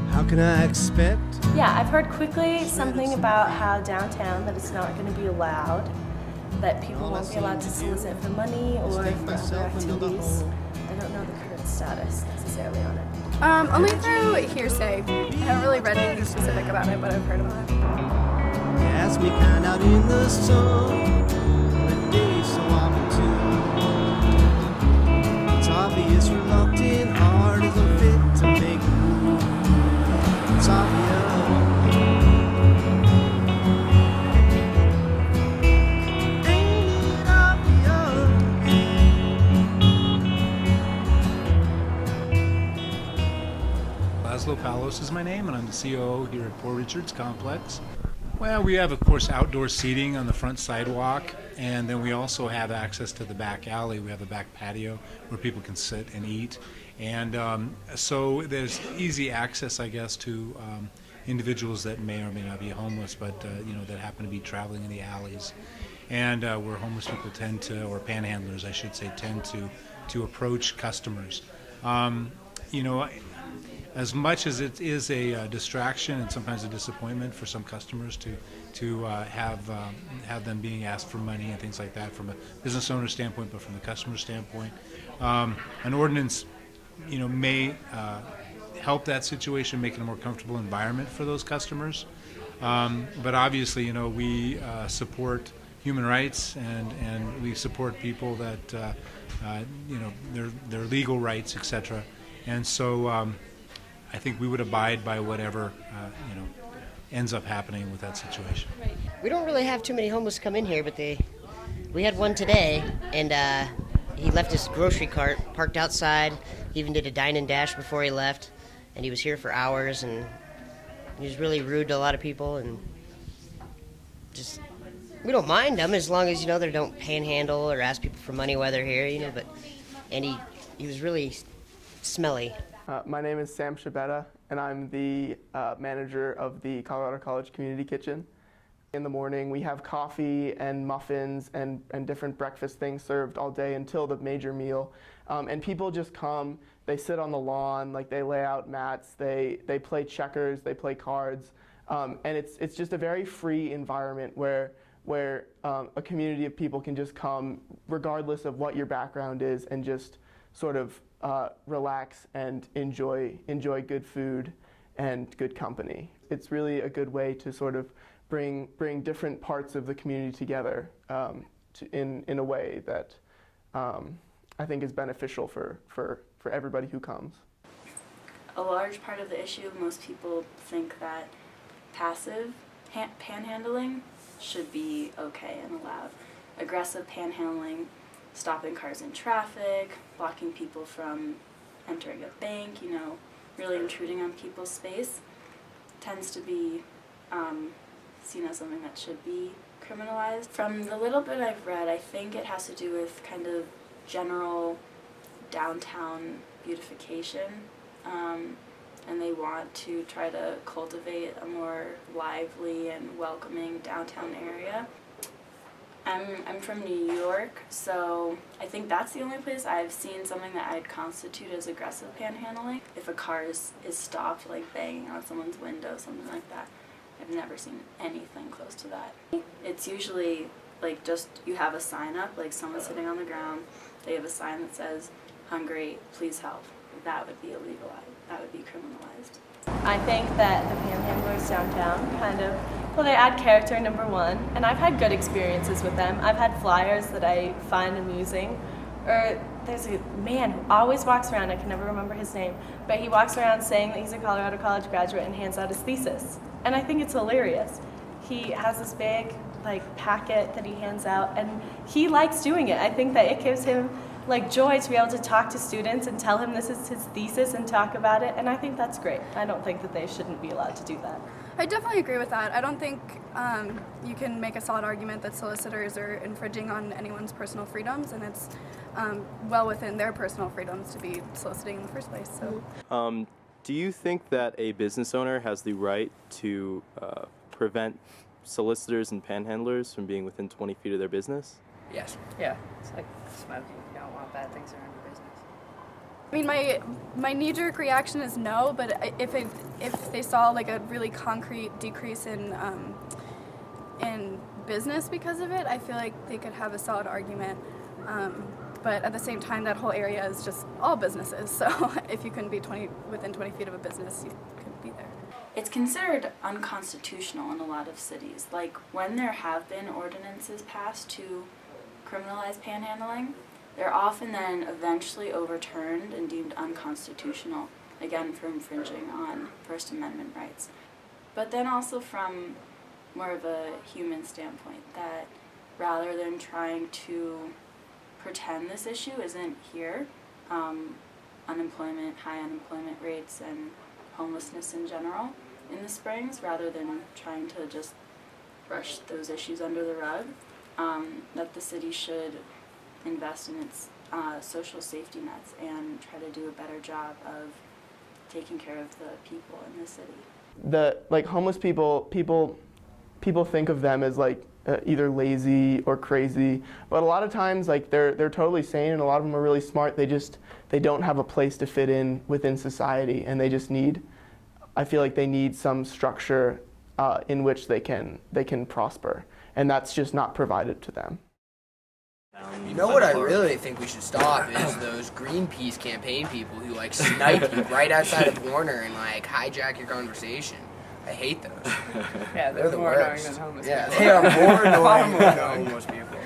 How can I expect? Yeah, I've heard quickly something about how downtown that it's not going to be allowed, that people won't be allowed to solicit for money or for other activities. I don't know the current status necessarily on it. Only through hearsay. I haven't really read anything specific about it, but I've heard about it. As we kind out in the sun, when days so opportune. It's obvious reluctant heart isn't fit to make a move. It's obvious. Ain't it obvious? Laszlo Palos is my name, and I'm the COO here at Poor Richards Complex. Well, we have, of course, outdoor seating on the front sidewalk, and then we also have access to the back alley. We have a back patio where people can sit and eat. And so there's easy access, I guess, to individuals that may or may not be homeless, but that happen to be traveling in the alleys. And where homeless people tend to, or panhandlers, I should say, tend to approach customers. As much as it is a distraction and sometimes a disappointment for some customers to have them being asked for money and things like that from a business owner standpoint, but from the customer standpoint, an ordinance, may help that situation, make it a more comfortable environment for those customers. But obviously, we support human rights and we support people that, their legal rights, etc. And so I think we would abide by whatever, ends up happening with that situation. We don't really have too many homeless come in here, but we had one today, and he left his grocery cart parked outside. He even did a dine and dash before he left, and he was here for hours, and he was really rude to a lot of people, and just, we don't mind them as long as, they don't panhandle or ask people for money while they're here, and he was really smelly. My name is Sam Shabetta, and I'm the manager of the Colorado College Community Kitchen. In the morning, we have coffee and muffins and different breakfast things served all day until the major meal. And people just come, they sit on the lawn, they lay out mats, they play checkers, they play cards. And it's just a very free environment where a community of people can just come regardless of what your background is and just sort of relax and enjoy good food and good company. It's really a good way to sort of bring different parts of the community together in a way that I think is beneficial for everybody who comes. A large part of the issue, most people think that passive panhandling should be okay and allowed. Aggressive panhandling, stopping cars in traffic, blocking people from entering a bank, really intruding on people's space, tends to be seen as something that should be criminalized. From the little bit I've read, I think it has to do with kind of general downtown beautification, and they want to try to cultivate a more lively and welcoming downtown area. I'm from New York, so I think that's the only place I've seen something that I'd constitute as aggressive panhandling. If a car is stopped, banging on someone's window, something like that. I've never seen anything close to that. It's usually just you have a sign up, someone's sitting on the ground, they have a sign that says, "Hungry, please help." That would be illegal. That would be criminalized. I think that the panhandlers downtown they add character, number one, and I've had good experiences with them. I've had flyers that I find amusing. Or there's a man who always walks around, I can never remember his name, but he walks around saying that he's a Colorado College graduate and hands out his thesis. And I think it's hilarious. He has this big packet that he hands out, and he likes doing it. I think that it gives him joy to be able to talk to students and tell him this is his thesis and talk about it, and I think that's great. I don't think that they shouldn't be allowed to do that. I definitely agree with that. I don't think you can make a solid argument that solicitors are infringing on anyone's personal freedoms, and it's well within their personal freedoms to be soliciting in the first place. So, do you think that a business owner has the right to prevent solicitors and panhandlers from being within 20 feet of their business? Yes. Yeah, it's like smoking. You don't want bad things around your business. I mean, my knee-jerk reaction is no, but if they saw like a really concrete decrease in business because of it, I feel like they could have a solid argument. But at the same time, that whole area is just all businesses. So if you couldn't be within 20 feet of a business, you couldn't be there. It's considered unconstitutional in a lot of cities. Like when there have been ordinances passed to criminalize panhandling, they're often then eventually overturned and deemed unconstitutional, again for infringing on First Amendment rights. But then also from more of a human standpoint, that rather than trying to pretend this issue isn't here, unemployment, high unemployment rates, and homelessness in general in the Springs, rather than trying to just brush those issues under the rug, that the city should invest in its social safety nets and try to do a better job of taking care of the people in the city. Homeless people think of them as either lazy or crazy, but a lot of times they're totally sane, and a lot of them are really smart. They don't have a place to fit in within society, and I feel like they need some structure in which they can prosper, and that's just not provided to them. You know what I really think we should stop is those Greenpeace campaign people who snipe you right outside of Warner and hijack your conversation. I hate those. Yeah, They're the more worst. annoying than homeless Yeah, people. they are more annoying than homeless people.